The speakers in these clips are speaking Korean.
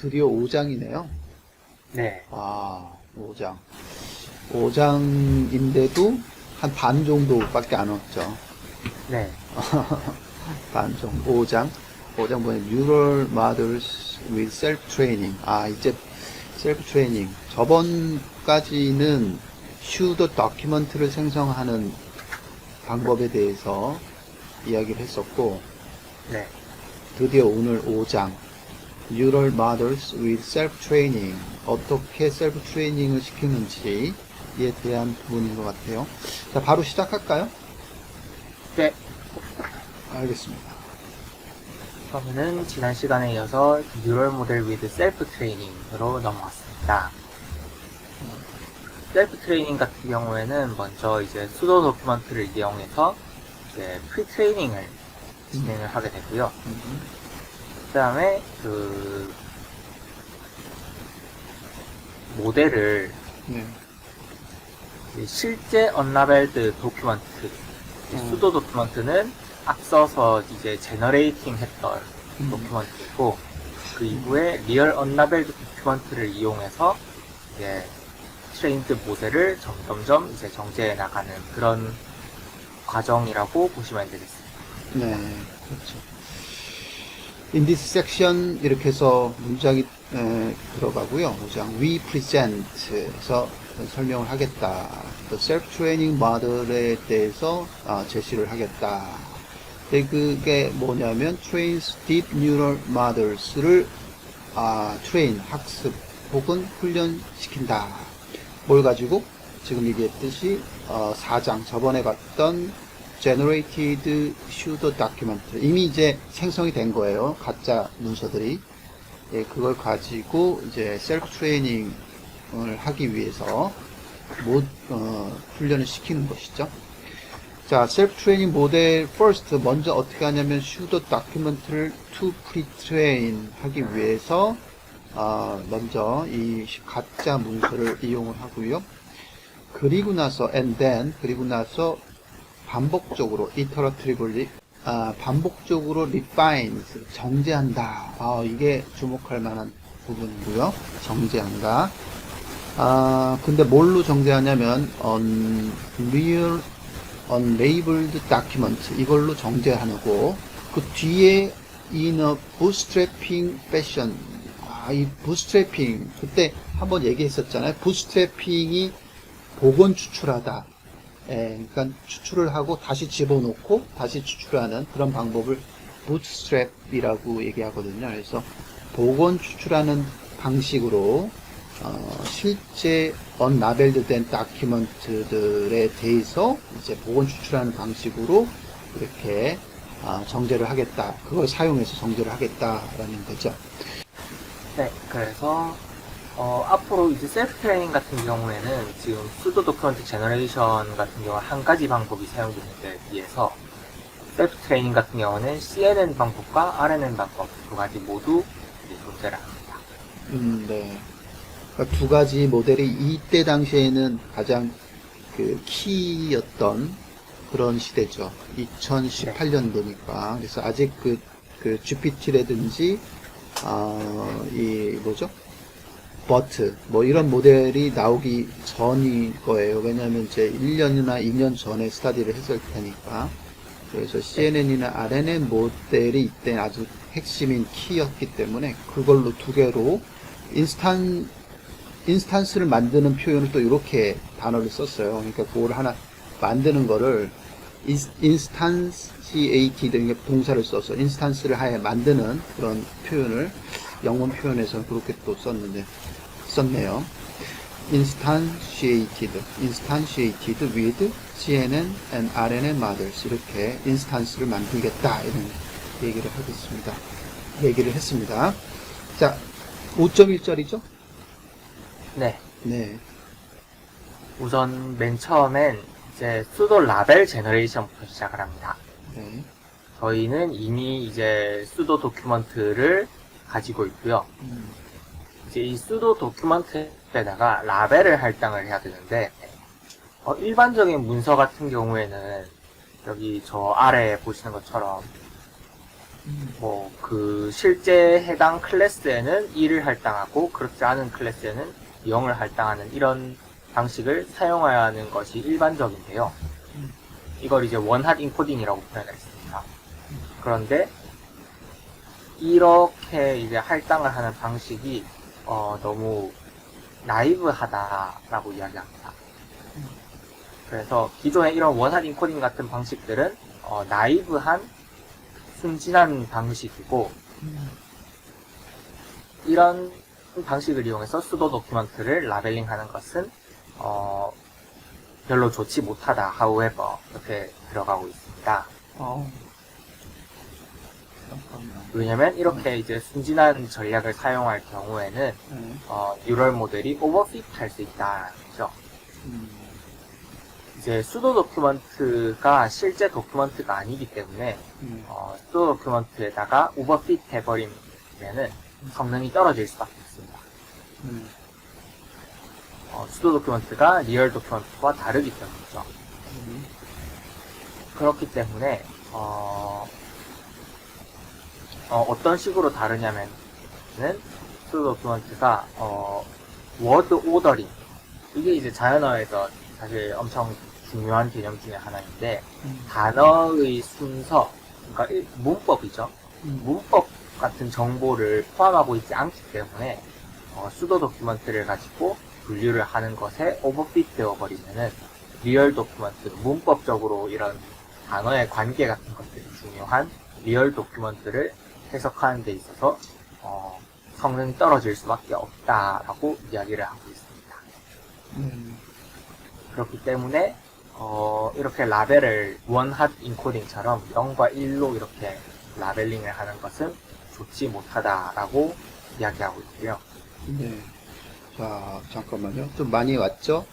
드디어 5장이네요. 네. 아, 5장. 5장인데도 한 반 정도밖에 안 왔죠. 네. 반 정도. 5장. 5장 보면 Neural Models with Self-Training. 아, 이제 Self-Training. 저번까지는 슈도 도큐먼트를 생성하는 방법에 대해서 이야기를 했었고, 네. 드디어 오늘 5장. Neural Models with Self-Training. 어떻게 Self-Training을 시키는지에 대한 부분인 것 같아요. 자, 바로 시작할까요? 네. 알겠습니다. 그러면은 지난 시간에 이어서 뉴럴 모델 위드 셀프 트레이닝으로 넘어왔습니다. 셀프 트레이닝 같은 경우에는 먼저 이제 수도 도큐먼트를 이용해서 이제 프리 트레이닝을 진행을 하게 되고요. 그 다음에 그 모델을 네. 실제 언라벨드 도큐먼트, 수도 도큐먼트는 앞서서 이제 제너레이팅 했던 도큐먼트이고, 그 이후에 리얼 언라벨드 도큐먼트를 이용해서 이제 트레인드 모델을 점점점 이제 정제해 나가는 그런 과정이라고 보시면 되겠습니다. 네, 그렇죠. In this section 이렇게 해서 문장이 들어가고요. 5장 We present에서 설명을 하겠다. Self-training model에 대해서 제시를 하겠다. 그게 뭐냐면 trains deep neural models를 train, 학습 혹은 훈련시킨다. 뭘 가지고? 지금 얘기했듯이 4장 저번에 봤던 generated pseudo document 이미 이제 생성이 된 거예요. 가짜 문서들이. 예, 그걸 가지고 이제 셀프 트레이닝을 하기 위해서 훈련을 시키는 것이죠. 자, 셀프 트레이닝 모델 first 먼저 어떻게 하냐면 pseudo document를 to pre-train 하기 위해서 먼저 이 가짜 문서를 이용을 하고요. 그리고 나서 and then 그리고 나서 반복적으로 iteratively 반복적으로 refine 정제한다. 이게 주목할 만한 부분이고요. 정제한다. 근데 뭘로 정제하냐면 unlabeled document 이걸로 정제하고 그 뒤에 in a bootstrapping fashion 이 bootstrapping 그때 한번 얘기했었잖아요. bootstrapping이 복원 추출하다. 그러니까 추출을 하고 다시 집어넣고 다시 추출하는 그런 방법을 bootstrap이라고 얘기하거든요. 그래서 복원 추출하는 방식으로 실제 unlabeled 된 다큐멘트들에 대해서 이제 복원 추출하는 방식으로 이렇게 정제를 하겠다. 그걸 사용해서 정제를 하겠다라는 거죠. 네, 그래서 앞으로 이제 셀프 트레이닝 같은 경우에는 지금 수도 도큐먼트 제너레이션 같은 경우 한 가지 방법이 사용되는데 비해서 셀프 트레이닝 같은 경우는 CNN 방법과 RNN 방법 두 가지 모두 존재를 합니다. 네. 그러니까 두 가지 모델이 이때 당시에는 가장 그 키였던 그런 시대죠. 2018년도니까. 그래서 아직 그 GPT라든지 버트, 이런 모델이 나오기 전일 거예요. 왜냐하면 이제 1년이나 2년 전에 스타디를 했을 테니까. 그래서 CNN이나 RNN 모델이 이때 아주 핵심인 키였기 때문에 그걸로 두 개로 인스탄스를 만드는 표현을 또 이렇게 단어를 썼어요. 그러니까 그걸 하나 만드는 거를 instantiated 동사를 써서 인스탄스를 하에 만드는 그런 표현을 영문 표현에서는 그렇게 또 썼네요. instantiated with CNN and RNN models 이렇게 인스탄스를 만들겠다 이런 얘기를 했습니다. 자, 5.1절이죠? 네. 네. 우선 맨 처음엔 이제 수도 라벨 제너레이션부터 시작을 합니다. 네. 저희는 이미 이제 수도 도큐먼트를 가지고 있고요. 이제 이 수도 도큐먼트에다가 라벨을 할당을 해야 되는데 일반적인 문서 같은 경우에는 여기 저 아래에 보시는 것처럼 뭐 그 실제 해당 클래스에는 1을 할당하고 그렇지 않은 클래스에는 0을 할당하는 이런 방식을 사용해야 하는 것이 일반적인데요. 이걸 이제 원핫 인코딩이라고 표현을 했습니다. 그런데 이렇게 이제 할당을 하는 방식이 너무 나이브하다라고 이야기합니다. 그래서 기존의 이런 원핫 인코딩 같은 방식들은 나이브한 순진한 방식이고 이런 방식을 이용해서 수도 도큐먼트를 라벨링하는 것은 별로 좋지 못하다. however 이렇게 들어가고 있습니다. 잠깐만. 왜냐면 이렇게 이제 순진한 전략을 사용할 경우에는 뉴럴 모델이 오버핏 할 수 있다는 거죠. 이제 수도 도큐먼트가 실제 도큐먼트가 아니기 때문에 수도 도큐먼트에다가 오버핏 해버리면은 성능이 떨어질 수밖에 없습니다. 수도 도큐먼트가 리얼 도큐먼트와 다르기 때문이죠. 그렇기 때문에 어떤 식으로 다르냐면은 수도 도큐먼트가 워드 오더링 이게 이제 자연어에서 사실 엄청 중요한 개념 중에 하나인데 단어의 순서 그러니까 문법이죠. 문법 같은 정보를 포함하고 있지 않기 때문에 수도 도큐먼트를 가지고 분류를 하는 것에 오버핏 되어버리면은 리얼 도큐먼트 문법적으로 이런 단어의 관계 같은 것들이 중요한 리얼 도큐먼트를 해석하는 데 있어서 성능이 떨어질 수밖에 없다라고 이야기를 하고 있습니다. 그렇기 때문에 이렇게 라벨을 원핫 인코딩처럼 0과 1로 이렇게 라벨링을 하는 것은 좋지 못하다라고 이야기하고 있고요. 네. 자, 잠깐만요. 좀 많이 왔죠?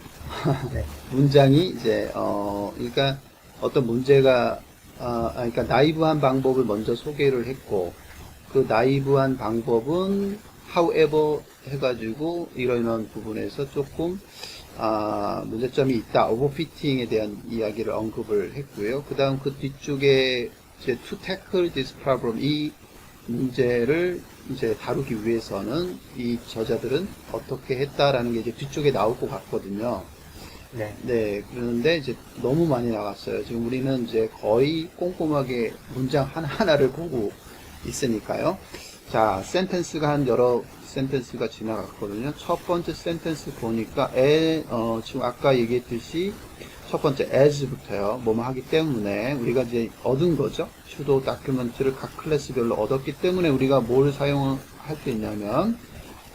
네. 문장이 이제, 그러니까 어떤 문제가, 그러니까 나이브한 방법을 먼저 소개를 했고, 그 나이브한 방법은 however 해가지고 이런 부분에서 조금, 문제점이 있다. 오버피팅에 대한 이야기를 언급을 했고요. 그 다음 그 뒤쪽에 이제 to tackle this problem, 이 문제를 이제 다루기 위해서는 이 저자들은 어떻게 했다라는 게 이제 뒤쪽에 나올 것 같거든요. 네. 네, 그런데 이제 너무 많이 나갔어요. 지금 우리는 이제 거의 꼼꼼하게 문장 하나하나를 보고 있으니까요. 자, 센텐스가 한 여러 센텐스가 지나갔거든요. 첫 번째 센텐스 보니까 지금 아까 얘기했듯이 첫 번째 as부터요. 뭐뭐 하기 때문에 우리가 이제 얻은 거죠. 수도 다큐멘트를 각 클래스별로 얻었기 때문에 우리가 뭘 사용할 수 있냐면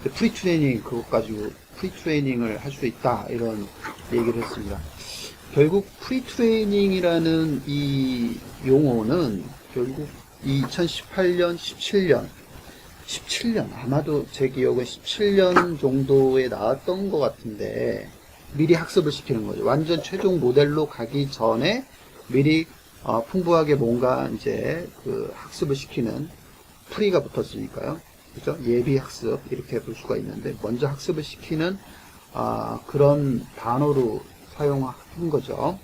프리트레이닝 그것 가지고 프리트레이닝을 할 수 있다 이런 얘기를 했습니다. 결국 프리트레이닝이라는 이 용어는 결국 2018년, 17년 아마도 제 기억은 17년 정도에 나왔던 것 같은데 미리 학습을 시키는 거죠. 완전 최종 모델로 가기 전에 미리 풍부하게 뭔가 이제 그 학습을 시키는 프리가 붙었으니까요. 그죠? 예비 학습 이렇게 볼 수가 있는데 먼저 학습을 시키는 그런 단어로 사용한 거죠.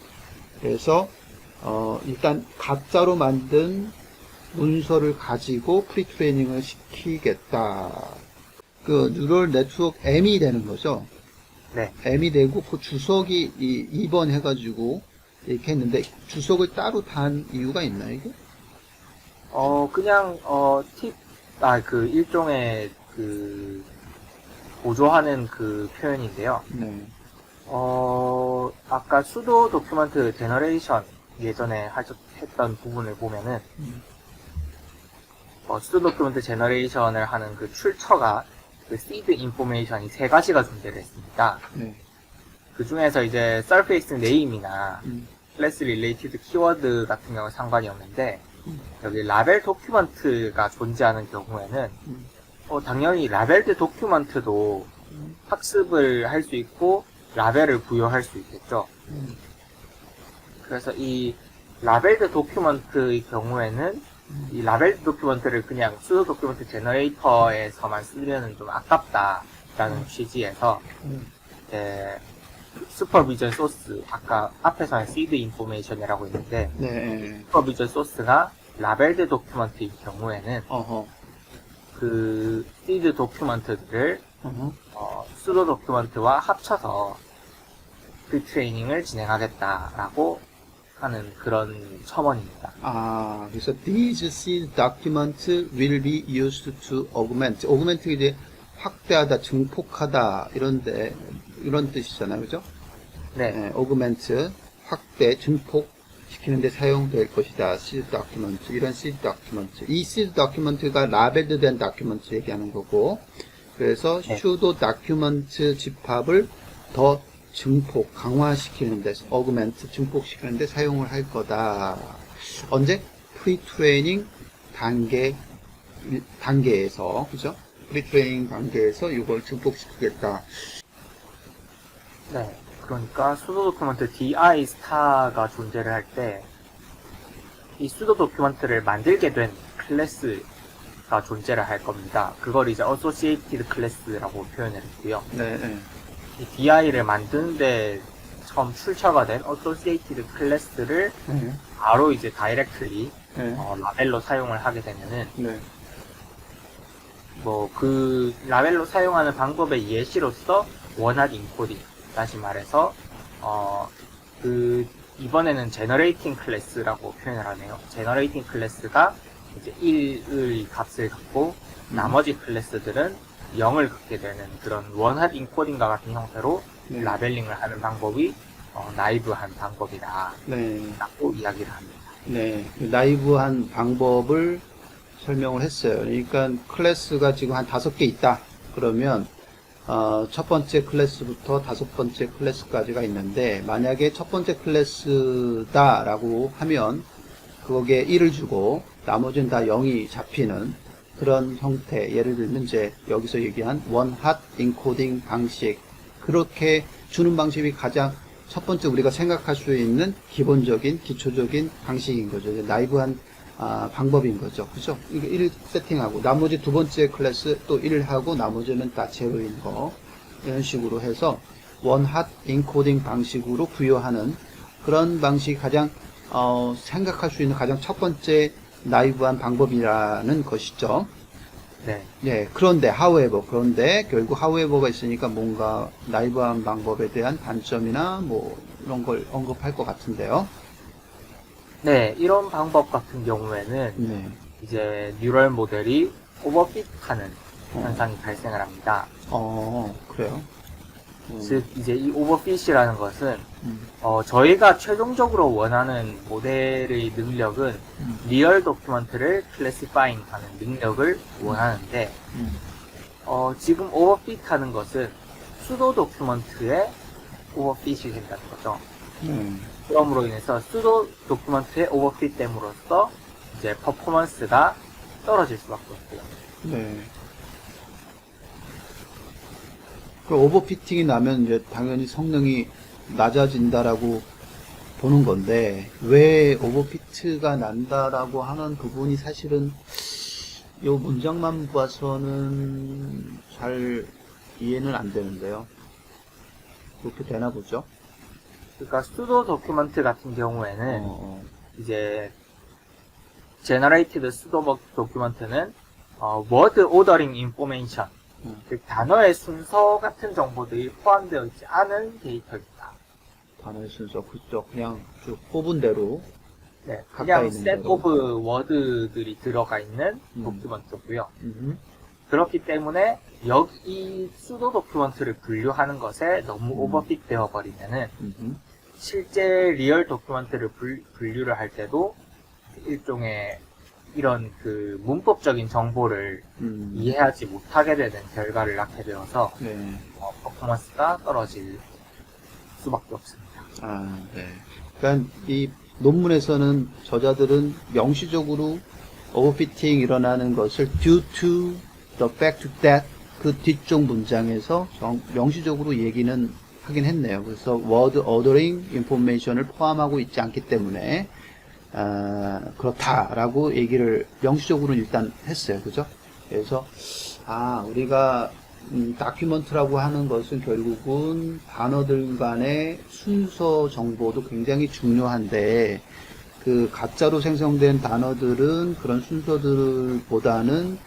그래서 일단 가짜로 만든 문서를 가지고 프리트레이닝을 시키겠다. 그 뉴럴 네트워크 M이 되는 거죠. 네. M이 되고 그 주석이 2번 해가지고 이렇게 했는데 주석을 따로 단 이유가 있나요 이게? 그냥 그 일종의 그 보조하는 그 표현인데요. 네. 아까 수도 도큐먼트 제너레이션 예전에 했던 부분을 보면은 수도 도큐먼트 제너레이션을 하는 그 출처가 그 seed information이 세 가지가 존재를 했습니다. 네. 그 중에서 이제 surface name이나 class related keyword 같은 경우는 상관이 없는데 여기 라벨 도큐먼트가 존재하는 경우에는 당연히 라벨드 도큐먼트도 학습을 할 수 있고 라벨을 부여할 수 있겠죠. 그래서 이 라벨드 도큐먼트의 경우에는 이 라벨드 도큐먼트를 그냥 수도 도큐먼트 제너레이터에서만 쓰려는 좀 아깝다라는 취지에서 슈퍼비전 소스 아까 앞에서는 seed information이라고 했는데 네. 슈퍼비전 소스가 라벨드 도큐먼트의 경우에는 어허. 그 시드 도큐먼트들을 어허. 수도 도큐먼트와 합쳐서 프리트레이닝을 진행하겠다라고 하는 그런 첨언입니다. 아, 그래서 these seed documents will be used to augment. augment 이제 확대하다, 증폭하다 이런 뜻이잖아요, 그죠? 네, 네, augment 확대, 증폭시키는데 사용될 것이다. seed document 이런 seed document. 이 seed document가 라벨드된 document 얘기하는 거고, 그래서 네. pseudo document 집합을 더 증폭, 강화시키는데, 어그멘트, 증폭시키는데 사용을 할 거다. 언제? 프리트레이닝 단계에서, 그죠? 프리트레이닝 단계에서 이걸 증폭시키겠다. 네. 그러니까 수도 도큐먼트 di 스타가 존재를 할 때 이 수도 도큐먼트를 만들게 된 클래스가 존재를 할 겁니다. 그걸 이제 associated class라고 표현을 했고요. 네, 네. 이 di를 만드는데 처음 출처가 된 associated class를 네, 바로 이제 directly 네. 라벨로 사용을 하게 되면은 네. 뭐 그 라벨로 사용하는 방법의 예시로서 원핫 인코딩, 다시 말해서 그 이번에는 generating class라고 표현을 하네요. generating class가 이제 1의 값을 갖고 나머지 클래스들은 0을 갖게 되는 그런 원핫 인코딩과 같은 형태로 네. 라벨링을 하는 방법이 나이브한 방법이다 네. 라고 이야기를 합니다. 네. 나이브한 방법을 설명을 했어요. 그러니까 클래스가 지금 한 5개 있다. 그러면 첫 번째 클래스부터 5번째 클래스까지가 있는데, 만약에 첫 번째 클래스다라고 하면 거기에 1을 주고 나머지는 다 0이 잡히는 그런 형태. 예를 들면 이제 여기서 얘기한 원핫 인코딩 방식, 그렇게 주는 방식이 가장 첫 번째 우리가 생각할 수 있는 기본적인 기초적인 방식인 거죠. 나이브한 방법인 거죠. 그죠? 이거 1 세팅하고 나머지 두 번째 클래스 또 1 하고 나머지는 다 제로인 거, 이런 식으로 해서 원핫 인코딩 방식으로 부여하는 그런 방식이 가장 생각할 수 있는 가장 첫 번째 나이브한 방법이라는 것이죠. 네. 네, 그런데 결국 however가 있으니까 뭔가 나이브한 방법에 대한 단점이나 뭐 이런 걸 언급할 것 같은데요. 네, 이런 방법 같은 경우에는 네. 이제 뉴럴 모델이 오버핏하는 현상이 발생을 합니다. 그래요. 즉 이제 이 오버핏이라는 것은 음. 저희가 최종적으로 원하는 모델의 능력은 리얼 도큐먼트를 클래시파잉 하는 능력을 원하는데 지금 오버핏하는 것은 수도 도큐먼트의 오버핏이 된다는 거죠. 그럼으로 인해서 수도 도큐먼트의 오버핏 됨으로써 이제 퍼포먼스가 떨어질 수밖에 없고요. 네. 그 오버피팅이 나면 이제 당연히 성능이 낮아진다라고 보는 건데, 왜 오버피트가 난다라고 하는 부분이 사실은 이 문장만 봐서는 잘 이해는 안 되는데요. 그렇게 되나 보죠? 그러니까 수도 도큐먼트 같은 경우에는 이제 generated 수도 도큐먼트는 word ordering information, 즉 단어의 순서 같은 정보들이 포함되어 있지 않은 데이터입니다. 단어의 순서, 그죠? 그냥 쭉 뽑은 대로. 네, 가까이 그냥 있는 set 대로. of word들이 들어가 있는 도큐먼트고요. 그렇기 때문에 이 수도 도큐먼트를 분류하는 것에 너무 오버핏 되어 버리면은 실제 리얼 도큐먼트를 분류를 할 때도 일종의 이런 그 문법적인 정보를 이해하지 못하게 되는 결과를 낳게 되어서 네. 퍼포먼스가 떨어질 수밖에 없습니다. 네. 그러니까 이 논문에서는 저자들은 명시적으로 오버피팅 일어나는 것을 due to the fact that 그 뒤쪽 문장에서 명시적으로 얘기는 하긴 했네요. 그래서 word ordering information을 포함하고 있지 않기 때문에 그렇다라고 얘기를 명시적으로는 일단 했어요. 그죠? 그래서 우리가 다큐먼트라고 하는 것은 결국은 단어들 간의 순서 정보도 굉장히 중요한데 그 가짜로 생성된 단어들은 그런 순서들보다는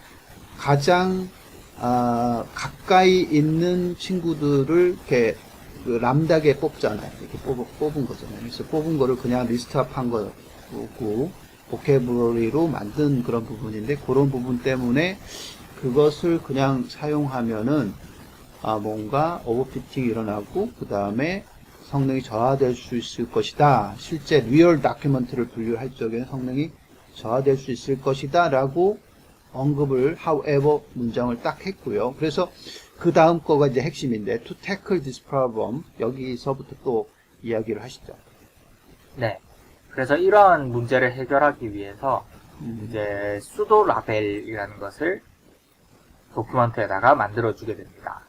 가장 가까이 있는 친구들을 이렇게 그 람다게 뽑잖아요. 이렇게 뽑은 거잖아요. 그래서 뽑은 거를 그냥 리스트업한 거고 보캐블러리로 만든 그런 부분인데 그런 부분 때문에 그것을 그냥 사용하면은 뭔가 오버피팅이 일어나고 그 다음에 성능이 저하될 수 있을 것이다. 실제 리얼 다큐멘트를 분류할 적에는 성능이 저하될 수 있을 것이다 라고 언급을 however 문장을 딱 했고요. 그래서 그 다음 거가 이제 핵심인데 to tackle this problem 여기서부터 또 이야기를 하시죠. 네. 그래서 이러한 문제를 해결하기 위해서 이제 수도 라벨이라는 것을 도큐먼트에다가 만들어주게 됩니다.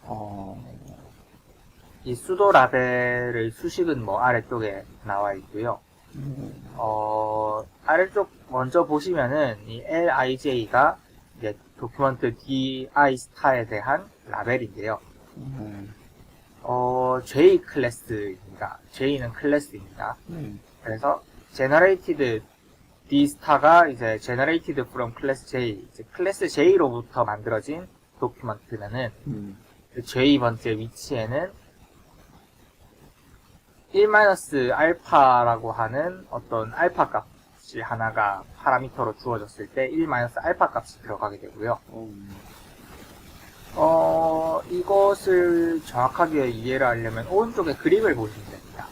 이 수도 라벨의 수식은 뭐 아래쪽에 나와 있고요. 아래쪽 먼저 보시면은 이 LIJ가 이제 도큐먼트 DI 스타에 대한 라벨인데요. J 클래스입니다. J는 클래스입니다. 그래서 generated D 스타가 이제 generated from class J, 이제 클래스 J로부터 만들어진 도큐먼트면은 그 J 번째 위치에는 1-알파라고 하는 어떤 알파 값이 하나가 파라미터로 주어졌을 때 1-알파 값이 들어가게 되고요. 이것을 정확하게 이해를 하려면 오른쪽에 그림을 보시면 됩니다.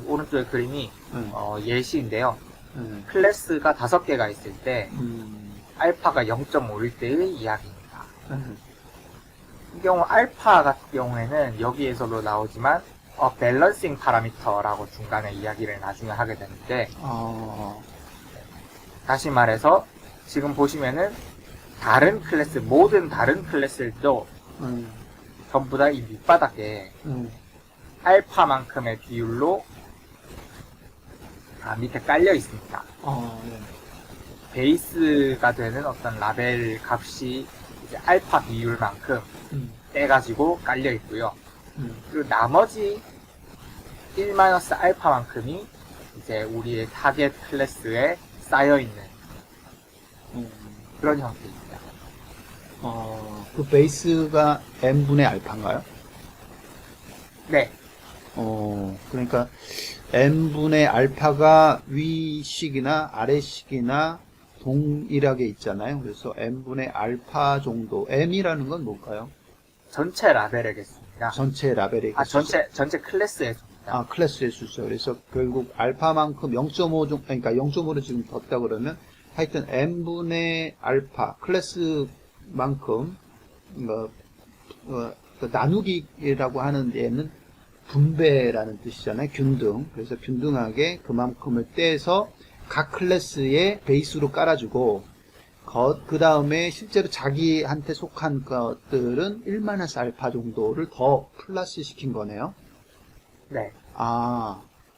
오른쪽의 그림이 예시인데요. 클래스가 5개가 있을 때 알파가 0.5일 때의 이야기입니다. 이 경우 알파 같은 경우에는 여기에서도 나오지만 밸런싱 파라미터라고 중간에 이야기를 나중에 하게 되는데 다시 말해서 지금 보시면은 다른 클래스, 모든 다른 클래스들도 전부 다 이 밑바닥에 알파만큼의 비율로 밑에 깔려 있습니다. 네. 베이스가 되는 어떤 라벨 값이 이제 알파 비율만큼 떼가지고 깔려 있고요. 그리고 나머지 1-알파만큼이 이제 우리의 타겟 클래스에 쌓여있는 그런 형태입니다. 그 베이스가 n분의 알파인가요? 네. 그러니까 n분의 알파가 위식이나 아래식이나 동일하게 있잖아요. 그래서 n분의 알파 정도. m이라는 건 뭘까요? 전체 라벨의 개수입니다. 전체 라벨의 개수. 전체 클래스의 수입니다. 클래스의 수죠. 그래서 결국 알파만큼 0.5 정도, 그러니까 0.5를 지금 뒀다 그러면 하여튼 n분의 알파 클래스만큼 나누기라고 하는 데는 분배라는 뜻이잖아요. 균등. 그래서 균등하게 그만큼을 떼서 각 클래스의 베이스로 깔아주고 그 다음에 실제로 자기한테 속한 것들은 1-알파 정도를 더 플러스 시킨 거네요. 네.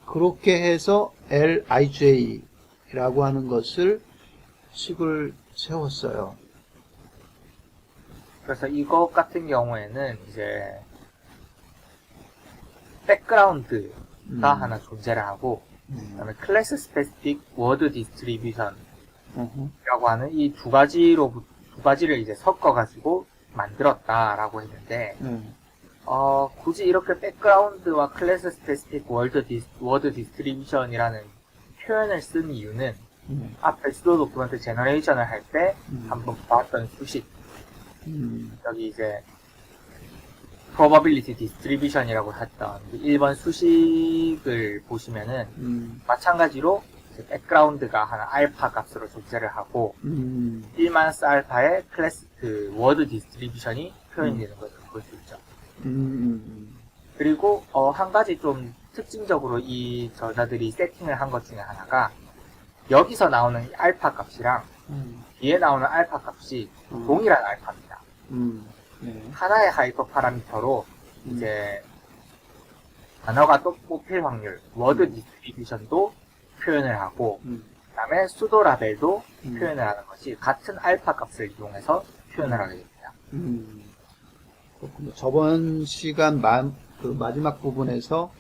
그렇게 해서 LIJ라고 하는 것을 식을 세웠어요. 그래서 이것 같은 경우에는 이제 백그라운드가 하나 존재를 하고 그다음에 클래스 스페시픽 워드 디스트리뷰션이라고 하는 이 두 가지를 이제 섞어가지고 만들었다라고 했는데 굳이 이렇게 백그라운드와 클래스 스페시픽 워드 디스트리뷰션이라는 표현을 쓴 이유는 앞에 수도 도큐먼트 제너레이션을 할 때 한번 봤던 수식 여기 이제 probability distribution이라고 했던 1번 수식을 보시면은 마찬가지로 백그라운드가 하나 알파 값으로 존재를 하고 1-알파의 클래스 그 워드 디스트리뷰션이 표현이 되는 것을 볼 수 있죠. 그리고 한 가지 좀 특징적으로 이 저자들이 세팅을 한 것 중에 하나가 여기서 나오는 알파 값이랑 뒤에 나오는 알파 값이 동일한 알파입니다. 네. 하나의 하이퍼 파라미터로 이제 단어가 또 뽑힐 확률, 워드 디스트리뷰션도 표현을 하고 그 다음에 수도 라벨도 표현을 하는 것이 같은 알파 값을 이용해서 표현을 하게 됩니다. 그렇군요. 저번 시간 그 마지막 부분에서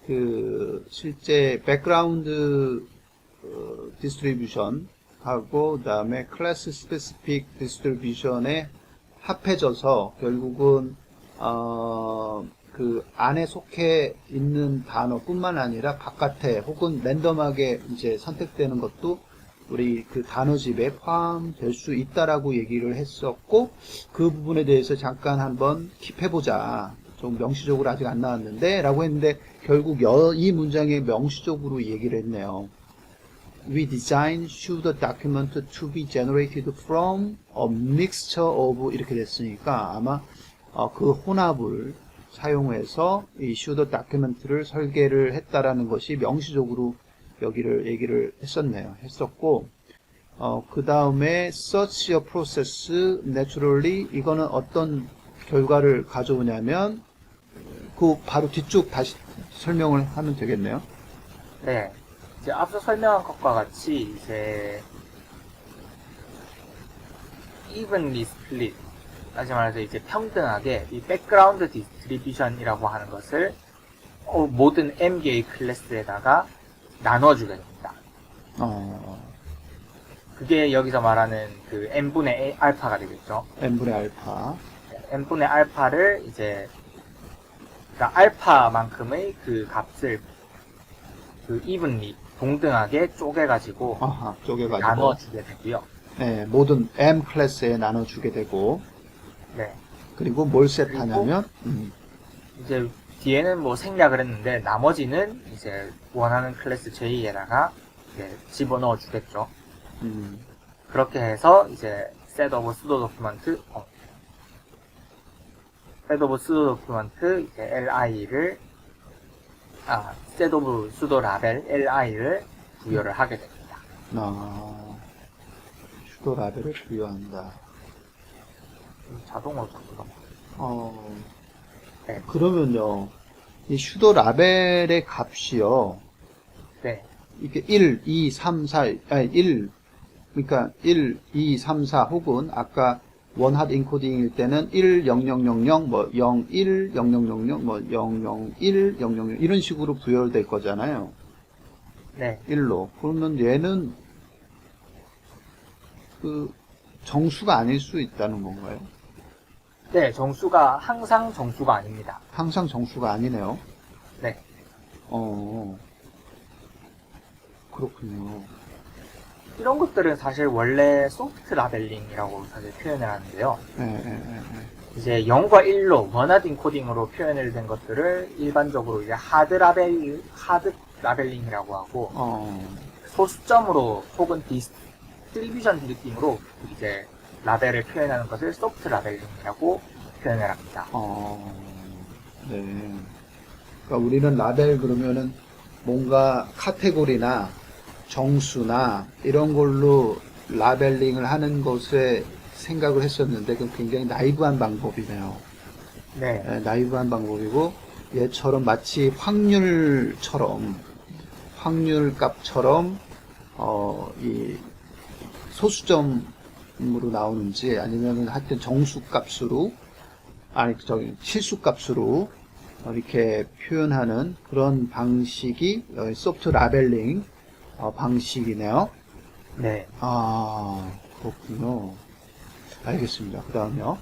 그 실제 백그라운드 디스트리뷰션 하고 그다음에 클래스 스페시픽 디스트리뷰션에 합해져서 결국은 그 안에 속해 있는 단어뿐만 아니라 바깥에 혹은 랜덤하게 이제 선택되는 것도 우리 그 단어집에 포함될 수 있다라고 얘기를 했었고, 그 부분에 대해서 잠깐 한번 킵해보자. 좀 명시적으로 아직 안 나왔는데 라고 했는데 결국 이 문장에 명시적으로 얘기를 했네요. We design pseudo document to be generated from a mixture of 이렇게 됐으니까 아마 그 혼합을 사용해서 이 pseudo document를 설계를 했다라는 것이 명시적으로 여기를 얘기를 했었고, 그 다음에 search a process naturally 이거는 어떤 결과를 가져오냐면 그 바로 뒤쪽 다시 설명을 하면 되겠네요. 네. 이제 앞서 설명한 것과 같이 이제 evenly split, 다시 말해서 이제 평등하게 이 백그라운드 디스트리뷰션이라고 하는 것을 모든 MGA 클래스에다가 나눠주게 됩니다. 그게 여기서 말하는 그 n분의 알파가 되겠죠. n분의 알파. n분의 알파를 이제 그러니까 알파만큼의 그 값을 그 evenly 동등하게 쪼개가지고 쪼개가지고 나눠주게 되고요. 네, 모든 M 클래스에 나눠주게 되고, 네. 그리고 뭘 셋하냐면 이제 뒤에는 뭐 생략을 했는데 나머지는 이제 원하는 클래스 J에다가 이제 집어넣어 주겠죠. 그렇게 해서 이제 set of pseudo document, set of pseudo document 이제 LI를 set of pseudo label LI를 부여를 하게 됩니다. 슈도 라벨을 부여한다. 자동으로 전부가. 네. 그러면요, 이 슈도 라벨의 값이요, 네. 이게 1, 2, 3, 4, 아니 1, 그러니까 1, 2, 3, 4 혹은 아까 원핫 인코딩일 때는 1, 0, 0, 0, 0, 뭐 0, 1, 0, 0, 0, 0, 뭐 0, 0, 1, 0, 0, 0 이런 식으로 부여될 거잖아요. 네. 1로. 그러면 얘는 그 정수가 아닐 수 있다는 건가요? 네, 정수가 항상 정수가 아닙니다. 항상 정수가 아니네요. 네. 그렇군요. 이런 것들은 사실 원래 소프트 라벨링이라고 사실 표현을 하는데요. 이제 0과 1로 원하드 인코딩으로 표현을 된 것들을 일반적으로 이제 하드 라벨링이라고 하고, 소수점으로 혹은 디스트리뷰션 디렉팅으로 이제 라벨을 표현하는 것을 소프트 라벨링이라고 표현을 합니다. 네. 그러니까 우리는 라벨 그러면은 뭔가 카테고리나 정수나 이런 걸로 라벨링을 하는 것에 생각을 했었는데 그건 굉장히 나이브한 방법이네요. 네. 네, 나이브한 방법이고 얘처럼 마치 확률처럼 확률값처럼 이 소수점으로 나오는지 아니면은 하여튼 정수값으로 실수값으로 이렇게 표현하는 그런 방식이 소프트 라벨링 방식이네요. 네. 그렇군요. 알겠습니다. 그 다음요.